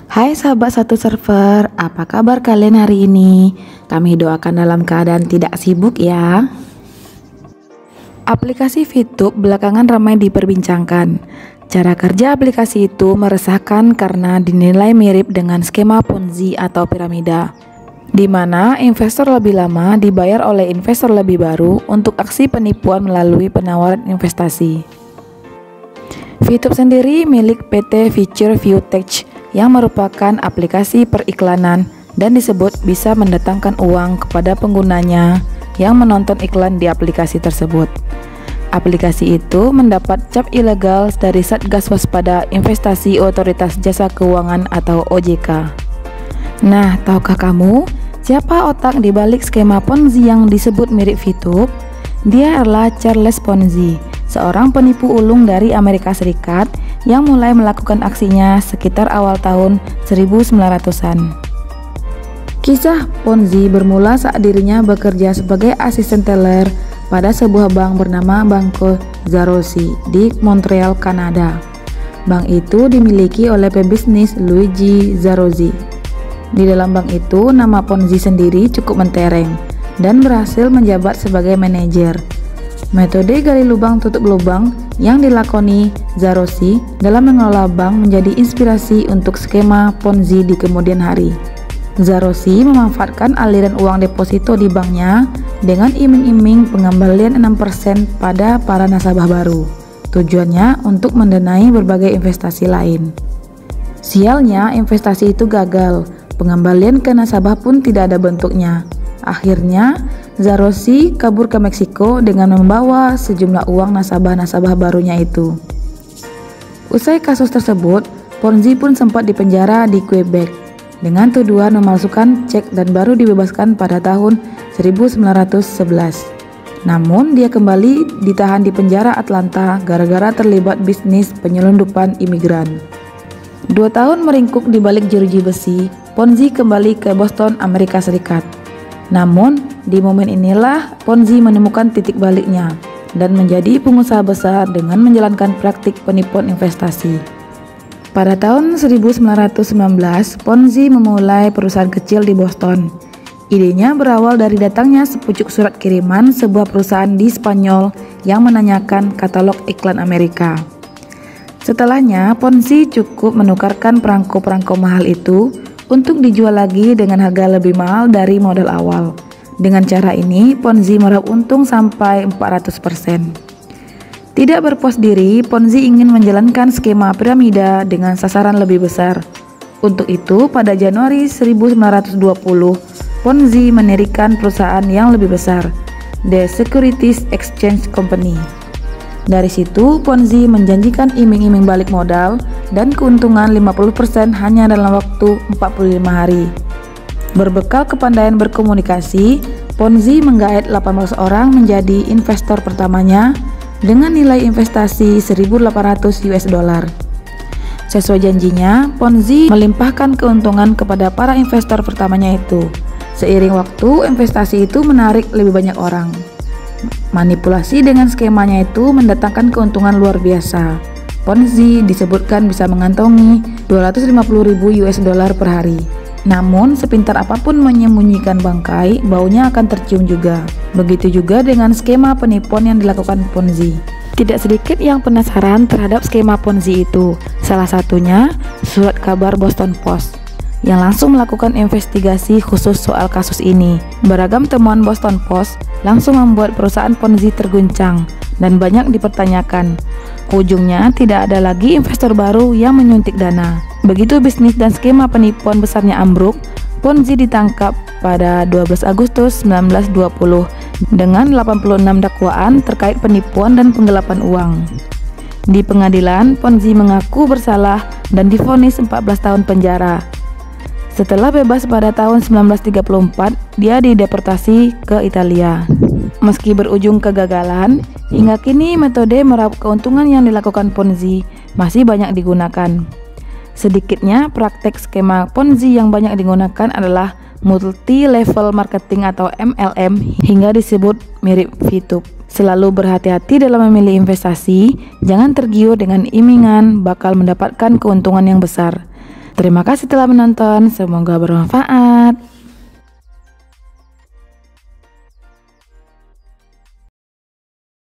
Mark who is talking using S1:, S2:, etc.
S1: Hai sahabat satu server, apa kabar kalian hari ini? Kami doakan dalam keadaan tidak sibuk ya. Aplikasi VTube belakangan ramai diperbincangkan. Cara kerja aplikasi itu meresahkan karena dinilai mirip dengan skema Ponzi atau piramida, di mana investor lebih lama dibayar oleh investor lebih baru untuk aksi penipuan melalui penawaran investasi. VTube sendiri milik PT Future View Tech yang merupakan aplikasi periklanan dan disebut bisa mendatangkan uang kepada penggunanya yang menonton iklan di aplikasi tersebut. Aplikasi itu mendapat cap ilegal dari Satgas Waspada Investasi Otoritas Jasa Keuangan atau OJK. Nah, tahukah kamu siapa otak di balik skema Ponzi yang disebut mirip VTube? Dia adalah Charles Ponzi, seorang penipu ulung dari Amerika Serikat yang mulai melakukan aksinya sekitar awal tahun 1900-an. Kisah Ponzi bermula saat dirinya bekerja sebagai asisten teller pada sebuah bank bernama Banco Zarossi di Montreal, Kanada. Bank itu dimiliki oleh pebisnis Luigi Zarossi. Di dalam bank itu, nama Ponzi sendiri cukup mentereng dan berhasil menjabat sebagai manajer. Metode gali lubang tutup lubang yang dilakoni Zarossi dalam mengelola bank menjadi inspirasi untuk skema Ponzi di kemudian hari. Zarossi memanfaatkan aliran uang deposito di banknya dengan iming-iming pengembalian 6% pada para nasabah baru. Tujuannya untuk mendanai berbagai investasi lain. Sialnya, investasi itu gagal. Pengembalian ke nasabah pun tidak ada bentuknya. Akhirnya, Zarossi kabur ke Meksiko dengan membawa sejumlah uang nasabah-nasabah barunya itu. Usai kasus tersebut, Ponzi pun sempat dipenjara di Quebec dengan tuduhan memalsukan cek dan baru dibebaskan pada tahun 1911. Namun, dia kembali ditahan di penjara Atlanta gara-gara terlibat bisnis penyelundupan imigran. 2 tahun meringkuk di balik jeruji besi, Ponzi kembali ke Boston, Amerika Serikat. Namun, di momen inilah Ponzi menemukan titik baliknya dan menjadi pengusaha besar dengan menjalankan praktik penipuan investasi. Pada tahun 1919, Ponzi memulai perusahaan kecil di Boston. Idenya berawal dari datangnya sepucuk surat kiriman sebuah perusahaan di Spanyol yang menanyakan katalog iklan Amerika. Setelahnya, Ponzi cukup menukarkan perangko-perangko mahal itu untuk dijual lagi dengan harga lebih mahal dari modal awal. Dengan cara ini, Ponzi meraup untung sampai 400%. Tidak berpuas diri, Ponzi ingin menjalankan skema piramida dengan sasaran lebih besar. Untuk itu, pada Januari 1920, Ponzi mendirikan perusahaan yang lebih besar, The Securities Exchange Company. Dari situ, Ponzi menjanjikan iming-iming balik modal dan keuntungan 50% hanya dalam waktu 45 hari. Berbekal kepandaian berkomunikasi, Ponzi menggait 18 orang menjadi investor pertamanya dengan nilai investasi 1.800 US dollar. Sesuai janjinya, Ponzi melimpahkan keuntungan kepada para investor pertamanya itu. Seiring waktu, investasi itu menarik lebih banyak orang. Manipulasi dengan skemanya itu mendatangkan keuntungan luar biasa. Ponzi disebutkan bisa mengantongi 250.000 US dollar per hari. Namun, sepintar apapun menyembunyikan bangkai, baunya akan tercium juga. Begitu juga dengan skema penipuan yang dilakukan Ponzi. Tidak sedikit yang penasaran terhadap skema Ponzi itu. Salah satunya, surat kabar Boston Post yang langsung melakukan investigasi khusus soal kasus ini. Beragam temuan Boston Post langsung membuat perusahaan Ponzi terguncang dan banyak dipertanyakan. Ujungnya tidak ada lagi investor baru yang menyuntik dana. Begitu bisnis dan skema penipuan besarnya ambruk, Ponzi ditangkap pada 12 Agustus 1920 dengan 86 dakwaan terkait penipuan dan penggelapan uang. Di pengadilan, Ponzi mengaku bersalah dan divonis 14 tahun penjara. Setelah bebas pada tahun 1934, dia dideportasi ke Italia. Meski berujung kegagalan, hingga kini metode meraup keuntungan yang dilakukan Ponzi masih banyak digunakan. Sedikitnya, praktek skema Ponzi yang banyak digunakan adalah multi-level marketing atau MLM hingga disebut mirip VTube. Selalu berhati-hati dalam memilih investasi, jangan tergiur dengan imingan bakal mendapatkan keuntungan yang besar. Terima kasih telah menonton, semoga bermanfaat.